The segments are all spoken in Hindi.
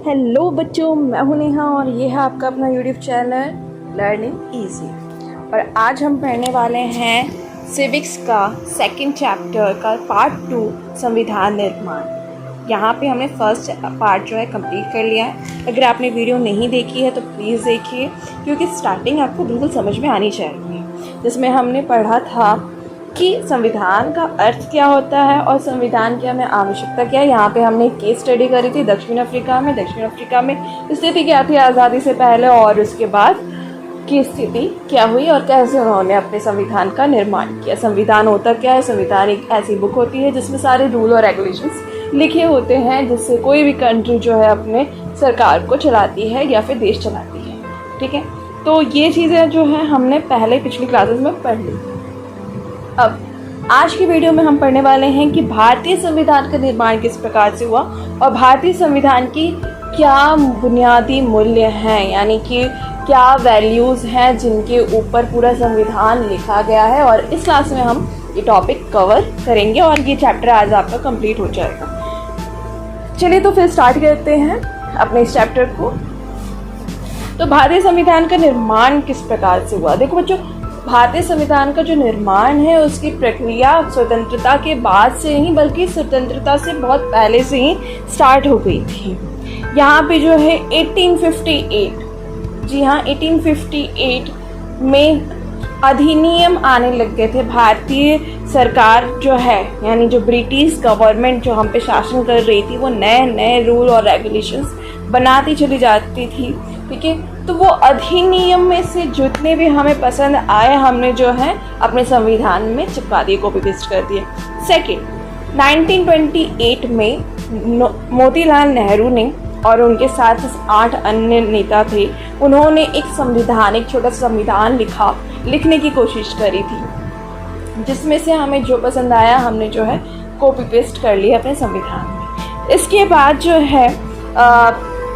हेलो बच्चों, मैं हूं नेहा और ये है आपका अपना यूट्यूब चैनल लर्निंग इजी। और आज हम पढ़ने वाले हैं सिविक्स का सेकंड चैप्टर का पार्ट 2 संविधान निर्माण। यहाँ पे हमने फर्स्ट पार्ट जो है कंप्लीट कर लिया है। अगर आपने वीडियो नहीं देखी है तो प्लीज़ देखिए, क्योंकि स्टार्टिंग आपको बिल्कुल समझ में आनी चाहिए, जिसमें हमने पढ़ा था कि संविधान का अर्थ क्या होता है और संविधान की हमें आवश्यकता क्या है। यहाँ पे हमने एक केस स्टडी करी थी दक्षिण अफ्रीका में स्थिति क्या थी आज़ादी से पहले और उसके बाद की स्थिति क्या हुई और कैसे उन्होंने अपने संविधान का निर्माण किया। संविधान होता क्या है? संविधान एक ऐसी बुक होती है जिसमें सारे रूल और रेगुलेशंस लिखे होते हैं, जिससे कोई भी कंट्री जो है अपने सरकार को चलाती है या फिर देश चलाती है। ठीक है, तो ये चीज़ें जो है हमने पहले पिछली क्लासेस में पढ़ ली। अब आज की वीडियो में हम पढ़ने वाले हैं कि भारतीय संविधान का निर्माण किस प्रकार से हुआ और भारतीय संविधान की क्या बुनियादी मूल्य हैं, यानी कि क्या वैल्यूज़ हैं जिनके ऊपर पूरा संविधान लिखा गया है। और इस क्लास में हम ये टॉपिक कवर करेंगे और ये चैप्टर आज आपका कंप्लीट हो जाएगा। चलिए तो फिर स्टार्ट करते हैं अपने इस चैप्टर को। तो भारतीय संविधान का निर्माण किस प्रकार से हुआ? देखो बच्चों, भारतीय संविधान का जो निर्माण है उसकी प्रक्रिया स्वतंत्रता के बाद से नहीं बल्कि स्वतंत्रता से बहुत पहले से ही स्टार्ट हो गई थी। यहाँ पे जो है 1858, जी हाँ 1858 में अधिनियम आने लग गए थे। भारतीय सरकार जो है, यानी जो ब्रिटिश गवर्नमेंट जो हम पे शासन कर रही थी, वो नए नए रूल और रेगुलेशंस बनाती चली जाती थी। ठीक है, तो वो अधिनियम में से जितने भी हमें पसंद आए हमने जो है अपने संविधान में चिपका दिए, कॉपी पेस्ट कर दिए। सेकेंड, 1928 में मोतीलाल नेहरू ने और उनके साथ 8 अन्य नेता थे, उन्होंने एक छोटा संविधान लिखने की कोशिश करी थी, जिसमें से हमें जो पसंद आया हमने जो है कॉपी पेस्ट कर लिया अपने संविधान में। इसके बाद जो है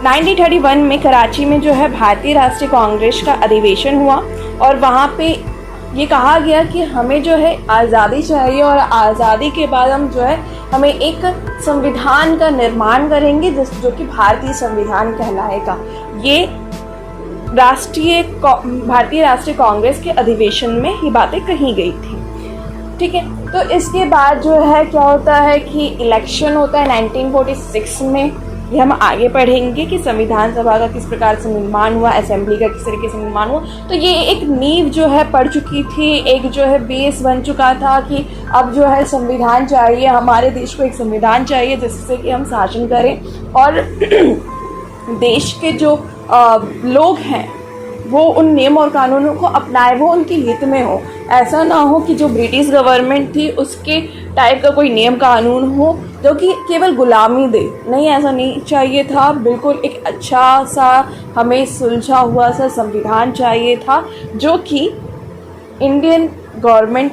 1931 में कराची में जो है भारतीय राष्ट्रीय कांग्रेस का अधिवेशन हुआ और वहाँ पे ये कहा गया कि हमें जो है आज़ादी चाहिए और आज़ादी के बाद हम जो है हमें एक संविधान का निर्माण करेंगे जो कि भारतीय संविधान कहलाएगा। ये भारतीय राष्ट्रीय कांग्रेस के अधिवेशन में ये बातें कही गई थी। ठीक है, तो इसके बाद जो है क्या होता है कि इलेक्शन होता है 1946 में। ये हम आगे पढ़ेंगे कि संविधान सभा का किस प्रकार से निर्माण हुआ, असेंबली का किस तरीके से निर्माण हुआ। तो ये एक नींव जो है पड़ चुकी थी, एक जो है बेस बन चुका था कि अब जो है संविधान चाहिए, हमारे देश को एक संविधान चाहिए जिससे कि हम शासन करें और देश के जो लोग हैं वो उन नियम और कानूनों को अपनाए, वो उनके हित में हो। ऐसा ना हो कि जो ब्रिटिश गवर्नमेंट थी उसके टाइप का कोई नियम कानून हो जो कि केवल गुलामी दे। नहीं, ऐसा नहीं चाहिए था। बिल्कुल एक अच्छा सा हमें सुलझा हुआ सा संविधान चाहिए था जो कि इंडियन गवर्नमेंट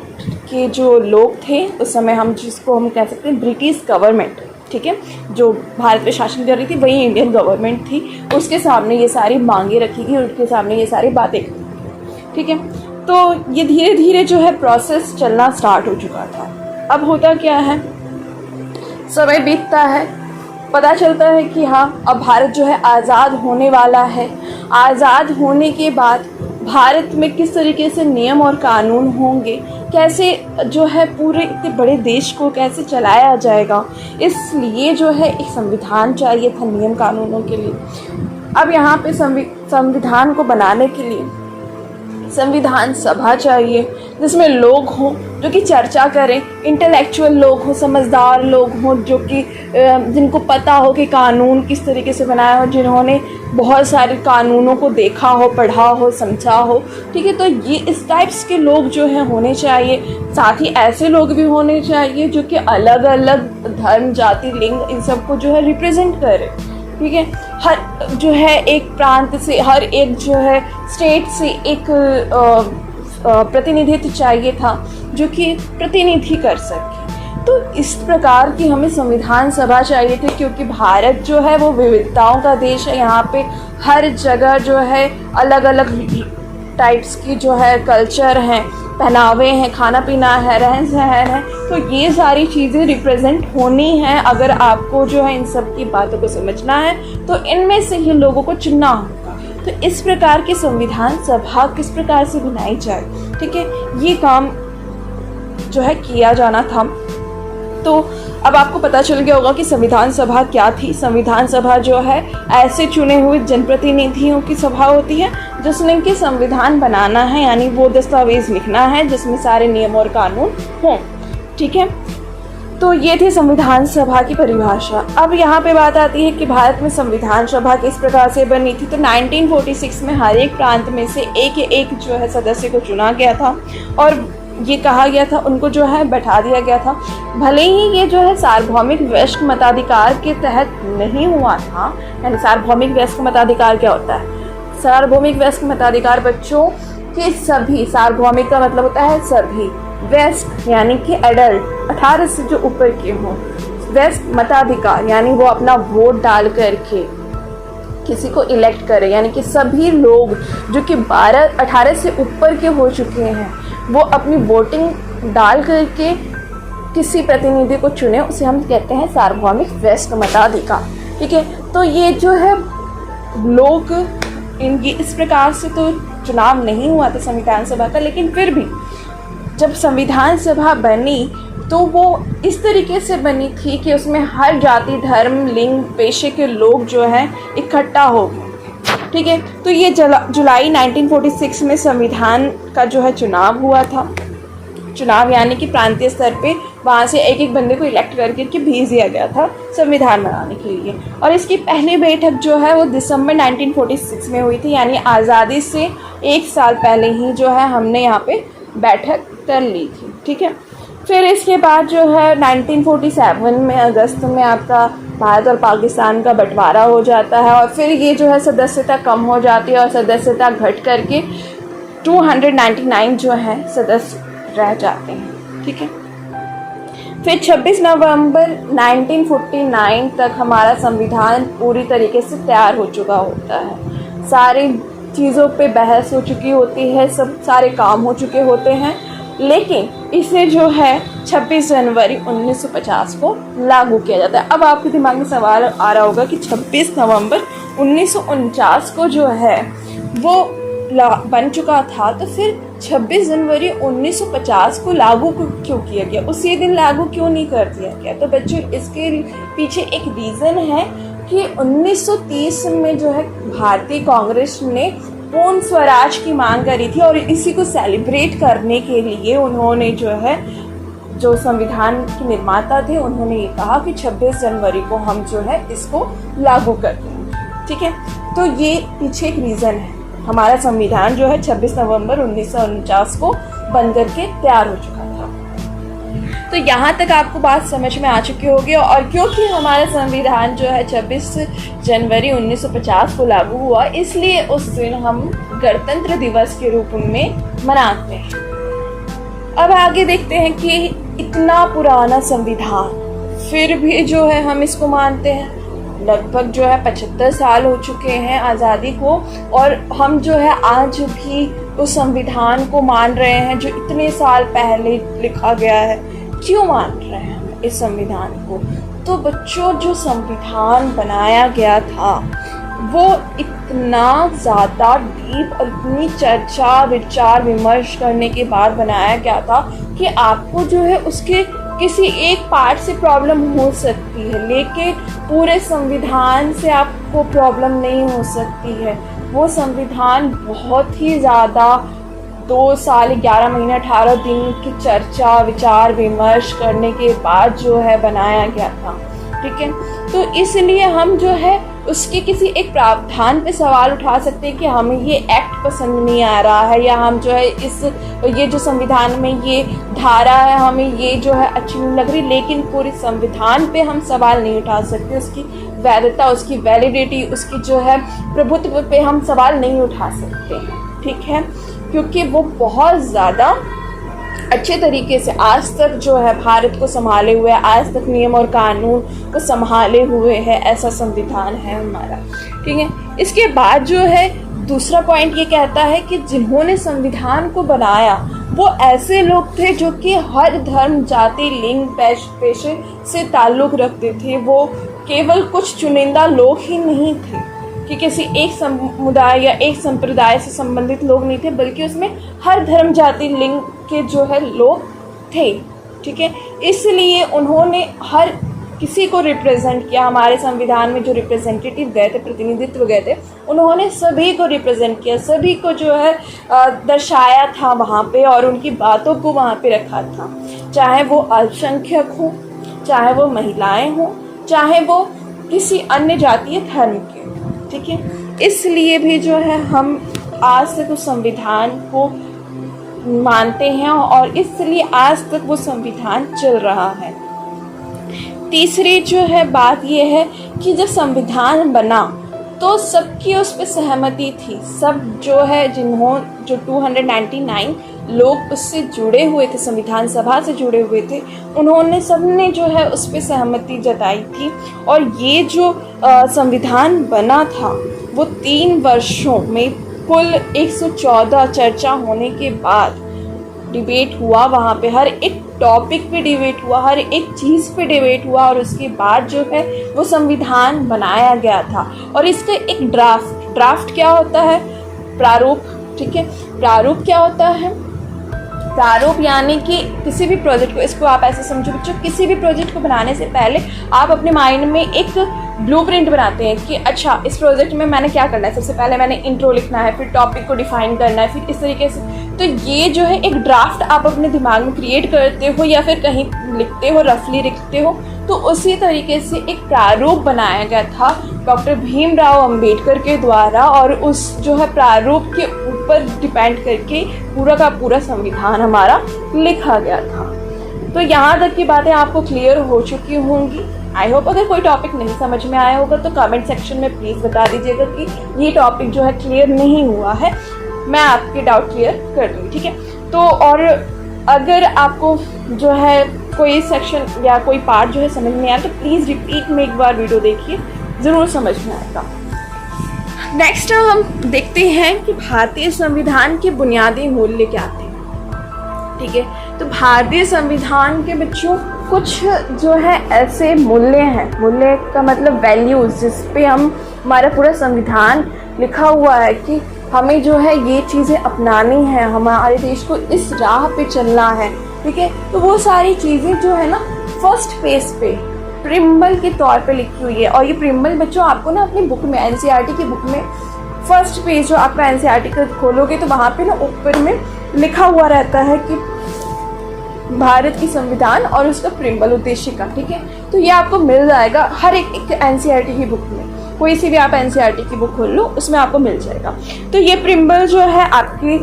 के जो लोग थे उस समय, हम जिसको हम कह सकते हैं ब्रिटिश गवर्नमेंट, ठीक है, जो भारत पे शासन कर रही थी वही इंडियन गवर्नमेंट थी, उसके सामने ये सारी मांगे रखी गई, उनके सामने ये सारी बातें की गई। ठीक है, तो ये धीरे धीरे जो है प्रोसेस चलना स्टार्ट हो चुका था। अब होता क्या है, समय बीतता है, पता चलता है कि हाँ अब भारत जो है आज़ाद होने वाला है। आज़ाद होने के बाद भारत में किस तरीके से नियम और कानून होंगे, कैसे जो है पूरे इतने बड़े देश को कैसे चलाया जाएगा, इसलिए जो है एक संविधान चाहिए था नियम कानूनों के लिए। अब यहाँ पे संविधान को बनाने के लिए संविधान सभा चाहिए जिसमें लोग हों जो कि चर्चा करें, इंटेलेक्चुअल लोग हों, समझदार लोग हों, जो कि जिनको पता हो कि कानून किस तरीके से बनाया हो, जिन्होंने बहुत सारे कानूनों को देखा हो, पढ़ा हो, समझा हो। ठीक है, तो ये इस टाइप्स के लोग जो हैं होने चाहिए। साथ ही ऐसे लोग भी होने चाहिए जो कि अलग अलग धर्म, जाति, लिंग इन सबको जो है रिप्रेजेंट करें। ठीक है, हर जो है एक प्रांत से, हर एक जो है स्टेट से एक प्रतिनिधित्व चाहिए था जो कि प्रतिनिधि कर सके। तो इस प्रकार की हमें संविधान सभा चाहिए थी, क्योंकि भारत जो है वो विविधताओं का देश है। यहाँ पे हर जगह जो है अलग अलग टाइप्स की जो है कल्चर हैं, पहनावे हैं, खाना पीना है, रहन सहन है, तो ये सारी चीज़ें रिप्रेजेंट होनी है। अगर आपको जो है इन सब की बातों को समझना है तो इनमें से ही लोगों को चुनना होगा। तो इस प्रकार की संविधान सभा किस प्रकार से बनाई जाए, ठीक है, ये काम जो है किया जाना था। तो अब आपको पता चल गया होगा कि संविधान सभा क्या थी। संविधान सभा जो है ऐसे चुने हुए जनप्रतिनिधियों की सभा होती है जिसने कि संविधान बनाना है, यानी वो दस्तावेज लिखना है जिसमें सारे नियम और कानून हों, ठीक है। तो ये थी संविधान सभा की परिभाषा। अब यहाँ पे बात आती है कि भारत में संविधान सभा किस प्रकार से बनी थी। तो 1946 में हर एक प्रांत में से एक जो है सदस्य को चुना गया था और ये कहा गया था उनको जो है बैठा दिया गया था। भले ही ये जो है सार्वभौमिक वयस्क मताधिकार के तहत नहीं हुआ था। यानी सार्वभौमिक वयस्क मताधिकार क्या होता है? सार्वभौमिक वयस्क मताधिकार बच्चों के सभी, सार्वभौमिक का मतलब होता है सभी, वयस्क यानी कि एडल्ट 18 से जो ऊपर के हों, वयस्क मताधिकार यानी वो अपना वोट डाल करके किसी को इलेक्ट करे, यानी कि सभी लोग जो कि 18 से ऊपर के हो चुके हैं वो अपनी वोटिंग डाल करके किसी प्रतिनिधि को चुने, उसे हम कहते हैं सार्वभौमिक वयस्क मताधिकार, ठीक है। तो ये जो है लोग इनकी इस प्रकार से तो चुनाव नहीं हुआ था संविधान सभा का, लेकिन फिर भी जब संविधान सभा बनी तो वो इस तरीके से बनी थी कि उसमें हर जाति, धर्म, लिंग, पेशे के लोग जो हैं इकट्ठा हो गए, ठीक है। तो ये जुलाई 1946 में संविधान का जो है चुनाव हुआ था। चुनाव यानी कि प्रांतीय स्तर पे वहाँ से एक बंदे को इलेक्ट करके भेज दिया गया था संविधान बनाने के लिए। और इसकी पहली बैठक जो है वो दिसंबर 1946 में हुई थी, यानी आज़ादी से 1 साल पहले ही जो है हमने यहाँ पे बैठक कर ली थी, ठीक है। फिर इसके बाद जो है 1947 में अगस्त में आपका भारत और पाकिस्तान का बंटवारा हो जाता है और फिर ये जो है सदस्यता कम हो जाती है और सदस्यता घट करके 299 जो है सदस्य रह जाते हैं, ठीक है। फिर 26 नवंबर 1949 तक हमारा संविधान पूरी तरीके से तैयार हो चुका होता है। सारी चीज़ों पे बहस हो चुकी होती है, सब सारे काम हो चुके होते हैं, लेकिन इसे जो है 26 जनवरी 1950 को लागू किया जाता है। अब आपके दिमाग में सवाल आ रहा होगा कि 26 नवंबर 1949 को जो है वो बन चुका था, तो फिर 26 जनवरी 1950 को लागू क्यों किया गया, उसी दिन लागू क्यों नहीं कर दिया गया? तो बच्चों इसके पीछे एक रीज़न है कि 1930 में जो है भारतीय कांग्रेस ने पूर्ण स्वराज की मांग करी थी और इसी को सेलिब्रेट करने के लिए उन्होंने जो है, जो संविधान के निर्माता थे, उन्होंने ये कहा कि 26 जनवरी को हम जो है इसको लागू कर देंगे, ठीक है। तो ये पीछे एक रीज़न है। हमारा संविधान जो है 26 नवंबर 1949 को बन करके तैयार हो चुका था। तो यहाँ तक आपको बात समझ में आ चुकी होगी। और क्योंकि हमारा संविधान जो है 26 जनवरी 1950 को लागू हुआ, इसलिए उस दिन हम गणतंत्र दिवस के रूप में मनाते हैं। अब आगे देखते हैं कि इतना पुराना संविधान फिर भी जो है हम इसको मानते हैं। लगभग जो है 75 साल हो चुके हैं आज़ादी को और हम जो है आज भी उस संविधान को मान रहे हैं जो इतने साल पहले लिखा गया है। क्यों मान रहे हैं हम इस संविधान को? तो बच्चों, जो संविधान बनाया गया था वो इतना ज़्यादा डीप और इतनी चर्चा, विचार, विमर्श करने के बाद बनाया गया था कि आपको जो है उसके किसी एक पार्ट से प्रॉब्लम हो सकती है, लेकिन पूरे संविधान से आपको प्रॉब्लम नहीं हो सकती है। वो संविधान बहुत ही ज़्यादा 2 साल 11 महीने 18 दिन की चर्चा, विचार, विमर्श करने के बाद जो है बनाया गया था, ठीक है। तो इसलिए हम जो है उसके किसी एक प्रावधान पे सवाल उठा सकते हैं कि हमें ये एक्ट पसंद नहीं आ रहा है, या हम जो है ये जो संविधान में ये धारा है हमें ये जो है अच्छी नहीं लग रही, लेकिन पूरे संविधान पे हम सवाल नहीं उठा सकते। उसकी वैधता, उसकी वैलिडिटी, उसकी जो है प्रभुत्व पे हम सवाल नहीं उठा सकते हैं, ठीक है, क्योंकि वो बहुत ज़्यादा अच्छे तरीके से आज तक जो है भारत को संभाले हुए, आज तक नियम और कानून को संभाले हुए है, ऐसा संविधान है हमारा, ठीक है। इसके बाद जो है दूसरा पॉइंट ये कहता है कि जिन्होंने संविधान को बनाया वो ऐसे लोग थे जो कि हर धर्म, जाति, लिंग, पेशे से ताल्लुक़ रखते थे। वो केवल कुछ चुनिंदा लोग ही नहीं थे कि किसी एक समुदाय या एक संप्रदाय से संबंधित लोग नहीं थे, बल्कि उसमें हर धर्म, जाति, लिंग के जो है लोग थे। ठीक है, इसलिए उन्होंने हर किसी को रिप्रेजेंट किया। हमारे संविधान में जो रिप्रेजेंटेटिव गए थे, प्रतिनिधित्व गए थे, उन्होंने सभी को रिप्रेजेंट किया, सभी को जो है दर्शाया था वहाँ पे, और उनकी बातों को वहाँ पे रखा था। चाहे वो अल्पसंख्यक हो, चाहे वो महिलाएं हों, चाहे वो किसी अन्य जातीय धर्म के। ठीक है, इसलिए भी जो है हम आज तक उस संविधान को मानते हैं, और इसलिए आज तक वो संविधान चल रहा है। तीसरी जो है बात ये है कि जब संविधान बना तो सबकी उस पर सहमति थी। सब जो है जो 299 लोग उससे जुड़े हुए थे, संविधान सभा से जुड़े हुए थे, उन्होंने सबने जो है उस पर सहमति जताई थी। और ये जो संविधान बना था वो 3 वर्षों में कुल 114 चर्चा होने के बाद डिबेट हुआ। वहाँ पे हर एक टॉपिक पे डिबेट हुआ, हर एक चीज़ पे डिबेट हुआ, और उसके बाद जो है वो संविधान बनाया गया था। और इसका एक ड्राफ्ट क्या होता है? प्रारूप। ठीक है, प्रारूप क्या होता है? प्रारूप यानी कि किसी भी प्रोजेक्ट को, इसको आप ऐसे समझो बच्चों, किसी भी प्रोजेक्ट को बनाने से पहले आप अपने माइंड में एक ब्लूप्रिंट बनाते हैं कि अच्छा इस प्रोजेक्ट में मैंने क्या करना है। सबसे पहले मैंने इंट्रो लिखना है, फिर टॉपिक को डिफाइन करना है, फिर इस तरीके से। तो ये जो है एक ड्राफ्ट आप अपने दिमाग में क्रिएट करते हो या फिर कहीं लिखते हो, रफली लिखते हो, तो उसी तरीके से एक प्रारूप बनाया गया था डॉक्टर भीमराव अंबेडकर के द्वारा, और उस जो है प्रारूप के ऊपर डिपेंड करके पूरा का पूरा संविधान हमारा लिखा गया था। तो यहाँ तक की बातें आपको क्लियर हो चुकी होंगी। आई होप अगर कोई टॉपिक नहीं समझ में आया होगा तो कमेंट सेक्शन में प्लीज़ बता दीजिएगा कि ये टॉपिक जो है क्लियर नहीं हुआ है, मैं आपके डाउट क्लियर कर दूँगी। ठीक है, तो और अगर आपको जो है कोई सेक्शन या कोई पार्ट जो है समझ में आया तो प्लीज़ रिपीट में एक बार वीडियो देखिए, ज़रूर समझ में आएगा। नेक्स्ट हम देखते हैं कि भारतीय संविधान के बुनियादी मूल्य क्या थे। ठीक है, तो भारतीय संविधान के बच्चों कुछ जो है ऐसे मूल्य हैं, मूल्य का मतलब वैल्यूज, जिस पे हमारा पूरा संविधान लिखा हुआ है कि हमें जो है ये चीज़ें अपनानी है, हमारे देश को इस राह पे चलना है। ठीक है, तो वो सारी चीज़ें जो है ना फर्स्ट पेज पे प्रिम्बल के तौर पे लिखी हुई है। और ये प्रिम्बल बच्चों आपको ना अपनी बुक में, एनसीईआरटी की बुक में फर्स्ट पेज जो आपका एनसीईआरटी का खोलोगे तो वहाँ पे ना ऊपर में लिखा हुआ रहता है कि भारत की संविधान और उसका प्रिम्बल, उद्देशिका। ठीक है, तो ये आपको मिल जाएगा हर एक एनसीईआरटी की बुक में। कोई सी भी आप एनसीईआरटी की बुक खोल लो, उसमें आपको मिल जाएगा। तो ये प्रिम्बल जो है आपकी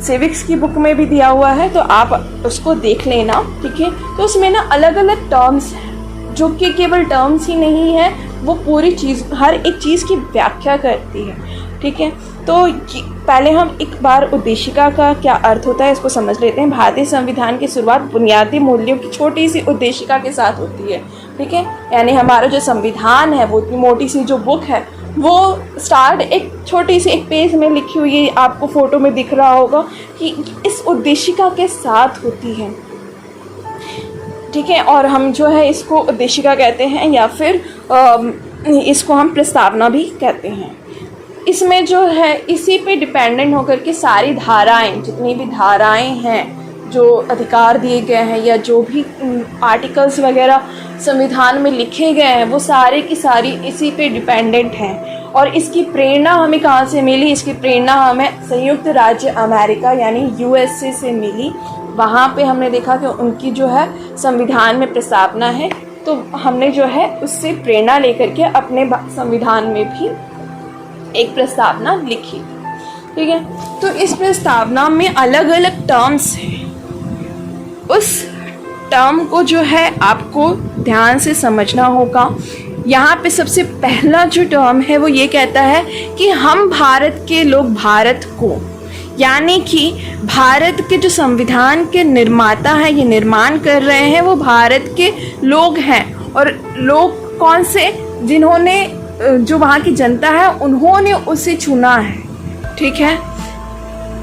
सिविक्स की बुक में भी दिया हुआ है, तो आप उसको देख लेना। ठीक है, तो उसमें ना अलग अलग टर्म्स हैं जो कि केवल टर्म्स ही नहीं है, वो पूरी चीज़, हर एक चीज़ की व्याख्या करती है। ठीक है, तो पहले हम एक बार उद्देशिका का क्या अर्थ होता है इसको समझ लेते हैं। भारतीय संविधान की शुरुआत बुनियादी मूल्यों की छोटी सी उद्देशिका के साथ होती है। ठीक है, यानी हमारा जो संविधान है वो इतनी मोटी सी जो बुक है वो स्टार्ट एक छोटी सी एक पेज में लिखी हुई है, आपको फोटो में दिख रहा होगा कि इस उद्देशिका के साथ होती है। ठीक है, और हम जो है इसको उद्देशिका कहते हैं या फिर इसको हम प्रस्तावना भी कहते हैं। इसमें जो है इसी पे डिपेंडेंट होकर के सारी धाराएं, जितनी भी धाराएं हैं, जो अधिकार दिए गए हैं या जो भी आर्टिकल्स वगैरह संविधान में लिखे गए हैं, वो सारे की सारी इसी पे डिपेंडेंट हैं। और इसकी प्रेरणा हमें कहाँ से मिली? इसकी प्रेरणा हमें संयुक्त राज्य अमेरिका यानी यूएसए से मिली। वहाँ पे हमने देखा कि उनकी जो है संविधान में प्रस्तावना है, तो हमने जो है उससे प्रेरणा लेकर के अपने संविधान में भी एक प्रस्तावना लिखी। ठीक है, तो इस प्रस्तावना में अलग अलग टर्म्स हैं। उस टर्म को जो है आपको ध्यान से समझना होगा। यहाँ पे सबसे पहला जो टर्म है वो ये कहता है कि हम भारत के लोग भारत को, यानी कि भारत के जो संविधान के निर्माता है, ये निर्माण कर रहे हैं, वो भारत के लोग हैं। और लोग कौन से? जिन्होंने, जो वहाँ की जनता है, उन्होंने उसे चुना है। ठीक है,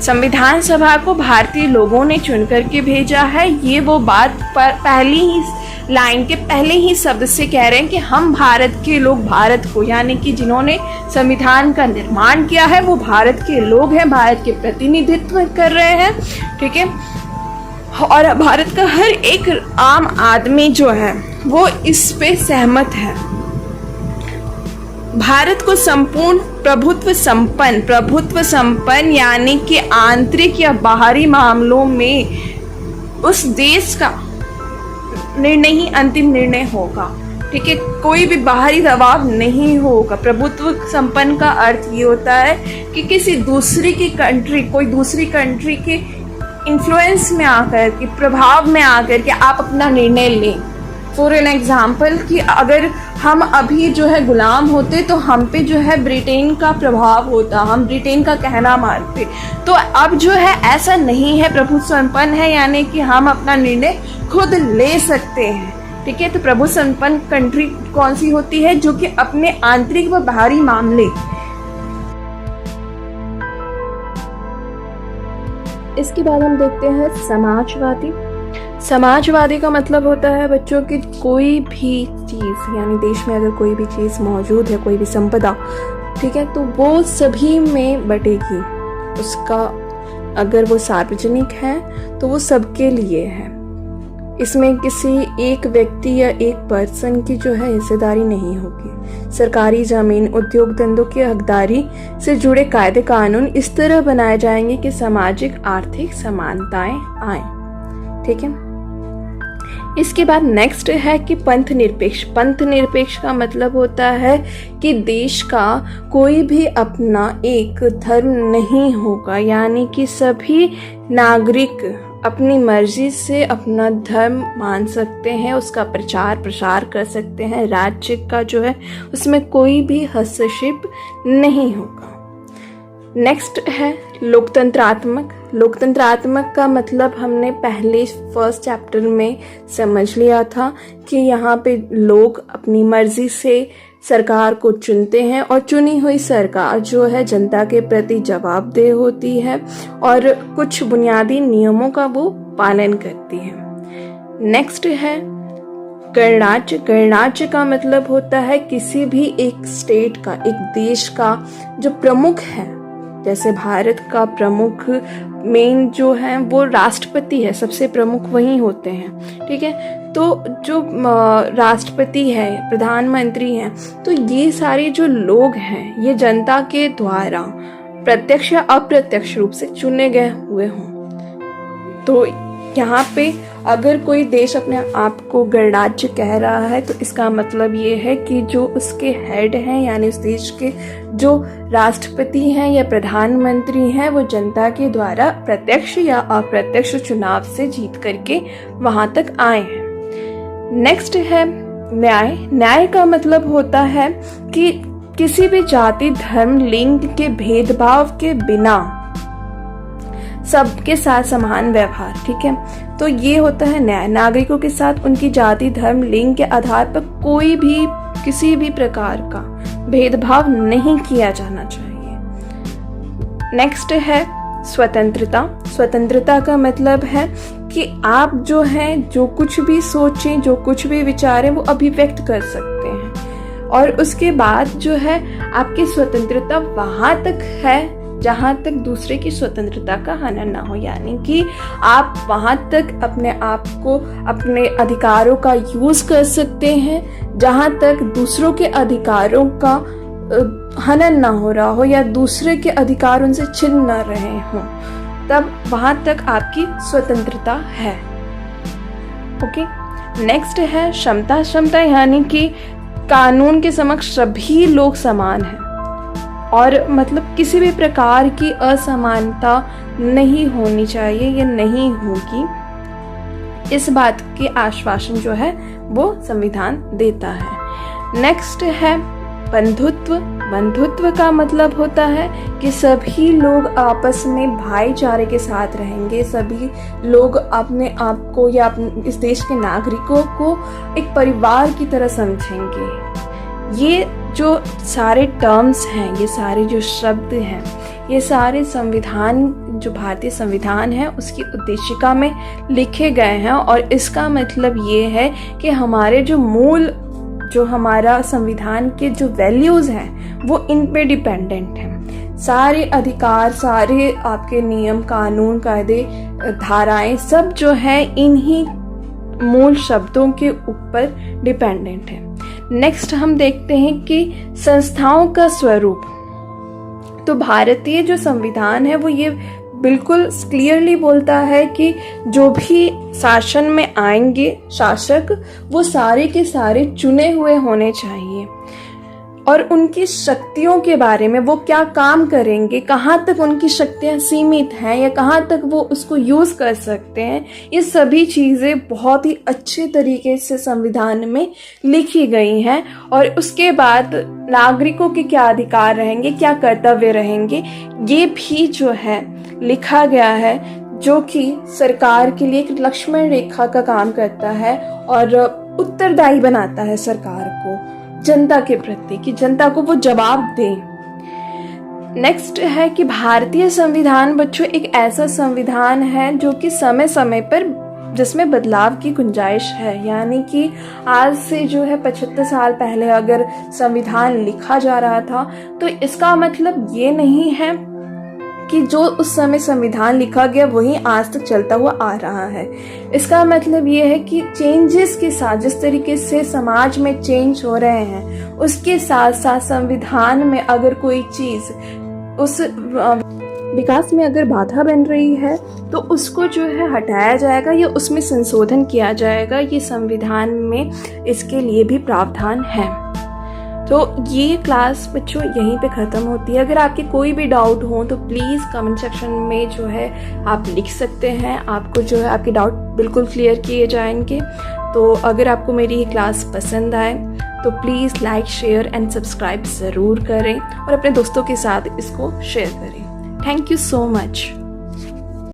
संविधान सभा को भारतीय लोगों ने चुन करके भेजा है। ये वो बात पर पहली ही लाइन के पहले ही शब्द से कह रहे हैं कि हम भारत के लोग, भारत को, यानी कि जिन्होंने संविधान का निर्माण किया है वो भारत के लोग हैं, भारत के प्रतिनिधित्व कर रहे हैं, ठीक है। और भारत का हर एक आम आदमी जो है वो इस पे सहमत है। भारत को संपूर्ण प्रभुत्व संपन्न यानी कि आंतरिक या बाहरी मामलों में उस देश का निर्णय ही अंतिम निर्णय होगा, ठीक है। कोई भी बाहरी दबाव नहीं होगा। प्रभुत्व संपन्न का अर्थ ये होता है कि किसी दूसरी की कंट्री, कोई दूसरी कंट्री के इन्फ्लुएंस में आकर के, प्रभाव में आकर के आप अपना निर्णय लें। फॉर एन एग्जाम्पल कि अगर हम अभी जो है गुलाम होते तो हम पे जो है ब्रिटेन का प्रभाव होता, हम ब्रिटेन का कहना मानते। तो अब जो है ऐसा नहीं है, प्रभुत्व संपन्न है यानी कि हम अपना निर्णय खुद ले सकते हैं, ठीक है। तो प्रभुत्व संपन्न कंट्री कौन सी होती है? जो कि अपने आंतरिक व बाहरी मामले। इसके बाद हम देखते हैं समाजवादी। समाजवादी का मतलब होता है बच्चों की कोई भी चीज़, यानी देश में अगर कोई भी चीज़ मौजूद है, कोई भी संपदा, ठीक है, तो वो सभी में बटेगी। उसका अगर वो सार्वजनिक है तो वो सबके लिए है। इसमें किसी एक व्यक्ति या एक पर्सन की जो है हिस्सेदारी नहीं होगी। सरकारी जमीन, उद्योग धंधों की हकदारी से जुड़े कायदे कानून इस तरह बनाए जाएंगे कि सामाजिक आर्थिक समानताएं आए, ठीक है। इसके बाद नेक्स्ट है कि पंथ निरपेक्ष। पंथ निरपेक्ष का मतलब होता है कि देश का कोई भी अपना एक धर्म नहीं होगा, यानी कि सभी नागरिक अपनी मर्जी से अपना धर्म मान सकते हैं, उसका प्रचार प्रसार कर सकते हैं। राज्य का जो है उसमें कोई भी हस्तक्षेप नहीं होगा। नेक्स्ट है लोकतंत्रात्मक। लोकतंत्रात्मक का मतलब हमने पहले फर्स्ट चैप्टर में समझ लिया था कि यहाँ पे लोग अपनी मर्जी से सरकार को चुनते हैं और चुनी हुई सरकार जो है जनता के प्रति जवाबदेह होती है और कुछ बुनियादी नियमों का वो पालन करती है। नेक्स्ट है गणराज्य। गणराज्य का मतलब होता है किसी भी एक स्टेट का, एक देश का जो प्रमुख है, जैसे भारत का प्रमुख मेन जो है वो राष्ट्रपति है, सबसे प्रमुख वही होते हैं, ठीक है। तो जो राष्ट्रपति है, प्रधानमंत्री हैं, तो ये सारे जो लोग हैं ये जनता के द्वारा प्रत्यक्ष या अप्रत्यक्ष रूप से चुने गए हुए हों। तो यहाँ पे अगर कोई देश अपने आप को गणराज्य कह रहा है तो इसका मतलब ये है कि जो उसके हेड हैं, यानी उस देश के जो राष्ट्रपति हैं या प्रधानमंत्री हैं, वो जनता के द्वारा प्रत्यक्ष या अप्रत्यक्ष चुनाव से जीत करके वहां तक आए हैं। नेक्स्ट है न्याय। न्याय का मतलब होता है कि किसी भी जाति, धर्म, लिंग के भेदभाव के बिना सबके साथ समान व्यवहार, ठीक है। तो ये होता है न्याय। नागरिकों के साथ उनकी जाति, धर्म, लिंग के आधार पर कोई भी किसी भी प्रकार का भेदभाव नहीं किया जाना चाहिए। नेक्स्ट है स्वतंत्रता। स्वतंत्रता का मतलब है कि आप जो हैं, जो कुछ भी सोचें, जो कुछ भी विचारें, वो अभिव्यक्त कर सकते हैं। और उसके बाद जो है आपकी स्वतंत्रता वहां तक है जहाँ तक दूसरे की स्वतंत्रता का हनन ना हो, यानी कि आप वहाँ तक अपने आप को, अपने अधिकारों का यूज कर सकते हैं जहाँ तक दूसरों के अधिकारों का हनन ना हो रहा हो या दूसरे के अधिकार उनसे छिन न रहे हों, तब वहाँ तक आपकी स्वतंत्रता है। ओके, नेक्स्ट है क्षमता। क्षमता यानी कि कानून के समक्ष सभी लोग समान हैं और मतलब किसी भी प्रकार की असमानता नहीं होनी चाहिए या नहीं होगी, इस बात के आश्वासन जो है वो संविधान देता है। नेक्स्ट है बंधुत्व। बंधुत्व का मतलब होता है कि सभी लोग आपस में भाईचारे के साथ रहेंगे, सभी लोग अपने आप को या इस देश के नागरिकों को एक परिवार की तरह समझेंगे। ये जो सारे टर्म्स हैं, ये सारे जो शब्द हैं, ये सारे संविधान जो भारतीय संविधान है उसकी उद्देशिका में लिखे गए हैं। और इसका मतलब ये है कि हमारे जो हमारा संविधान के जो वैल्यूज़ हैं वो इन पे डिपेंडेंट हैं। सारे अधिकार, सारे आपके नियम, कानून, कायदे, धाराएं सब जो है इन्हीं मूल शब्दों के ऊपर डिपेंडेंट है। नेक्स्ट हम देखते हैं कि संस्थाओं का स्वरूप। तो भारतीय जो संविधान है वो ये बिल्कुल क्लियरली बोलता है कि जो भी शासन में आएंगे शासक, वो सारे के सारे चुने हुए होने चाहिए और उनकी शक्तियों के बारे में, वो क्या काम करेंगे, कहाँ तक उनकी शक्तियाँ सीमित हैं या कहाँ तक वो उसको यूज़ कर सकते हैं, ये सभी चीज़ें बहुत ही अच्छे तरीके से संविधान में लिखी गई हैं। और उसके बाद नागरिकों के क्या अधिकार रहेंगे, क्या कर्तव्य रहेंगे, ये भी जो है लिखा गया है, जो कि सरकार के लिए एक लक्ष्मण रेखा का काम करता है और उत्तरदायी बनाता है सरकार को जनता के प्रति, कि जनता को वो जवाब दें। नेक्स्ट है कि भारतीय संविधान बच्चों एक ऐसा संविधान है जो कि समय समय पर जिसमें बदलाव की गुंजाइश है। यानी कि आज से जो है 75 साल पहले अगर संविधान लिखा जा रहा था तो इसका मतलब ये नहीं है कि जो उस समय संविधान लिखा गया वही आज तक चलता हुआ आ रहा है। इसका मतलब ये है कि चेंजेस के साथ, जिस तरीके से समाज में चेंज हो रहे हैं, उसके साथ साथ संविधान में अगर कोई चीज़ उस विकास में अगर बाधा बन रही है तो उसको जो है हटाया जाएगा या उसमें संशोधन किया जाएगा। ये संविधान में इसके लिए भी प्रावधान है। तो ये क्लास बच्चों यहीं पे ख़त्म होती है। अगर आपके कोई भी डाउट हो तो प्लीज़ कमेंट सेक्शन में जो है आप लिख सकते हैं। आपको जो है आपके डाउट बिल्कुल क्लियर किए जाएंगे। तो अगर आपको मेरी ये क्लास पसंद आए तो please like, share and subscribe ज़रूर करें और अपने दोस्तों के साथ इसको शेयर करें। Thank you so much.